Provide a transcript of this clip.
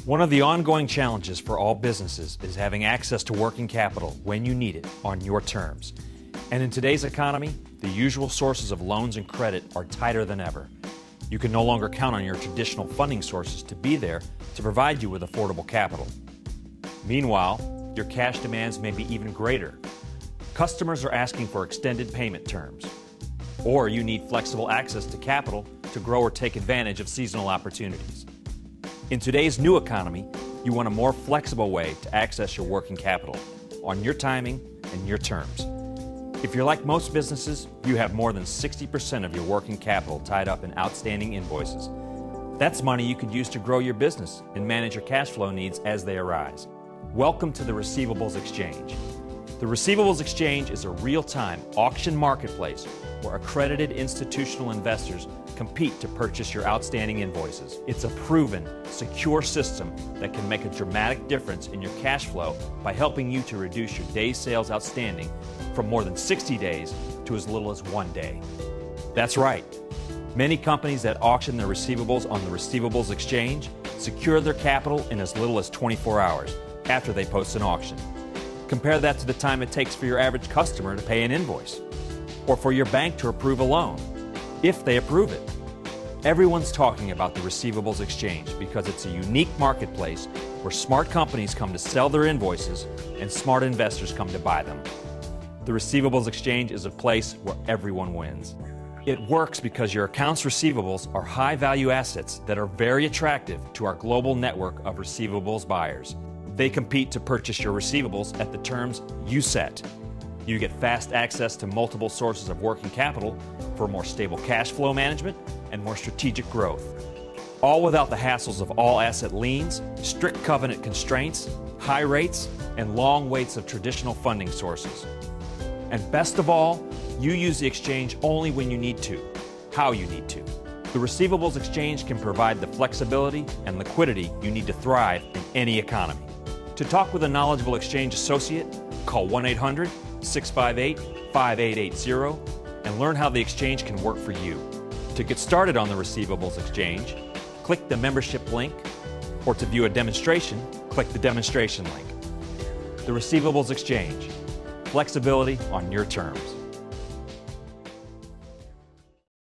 One of the ongoing challenges for all businesses is having access to working capital when you need it on your terms. And in today's economy, the usual sources of loans and credit are tighter than ever. You can no longer count on your traditional funding sources to be there to provide you with affordable capital. Meanwhile, your cash demands may be even greater. Customers are asking for extended payment terms, or you need flexible access to capital to grow or take advantage of seasonal opportunities. In today's new economy, you want a more flexible way to access your working capital on your timing and your terms. If you're like most businesses, you have more than 60% of your working capital tied up in outstanding invoices. That's money you could use to grow your business and manage your cash flow needs as they arise. Welcome to the Receivables Exchange. The Receivables Exchange is a real-time auction marketplace where accredited institutional investors compete to purchase your outstanding invoices. It's a proven, secure system that can make a dramatic difference in your cash flow by helping you to reduce your days sales outstanding from more than 60 days to as little as 1 day. That's right. Many companies that auction their receivables on the Receivables Exchange secure their capital in as little as 24 hours after they post an auction. Compare that to the time it takes for your average customer to pay an invoice, or for your bank to approve a loan, if they approve it. Everyone's talking about the Receivables Exchange because it's a unique marketplace where smart companies come to sell their invoices and smart investors come to buy them. The Receivables Exchange is a place where everyone wins. It works because your accounts receivables are high-value assets that are very attractive to our global network of receivables buyers. They compete to purchase your receivables at the terms you set. You get fast access to multiple sources of working capital for more stable cash flow management and more strategic growth. All without the hassles of all asset liens, strict covenant constraints, high rates, and long waits of traditional funding sources. And best of all, you use the exchange only when you need to, how you need to. The Receivables Exchange can provide the flexibility and liquidity you need to thrive in any economy. To talk with a knowledgeable exchange associate, call 1-800-658-5880 and learn how the exchange can work for you. To get started on the Receivables Exchange, click the membership link, or to view a demonstration, click the demonstration link. The Receivables Exchange. Flexibility on your terms.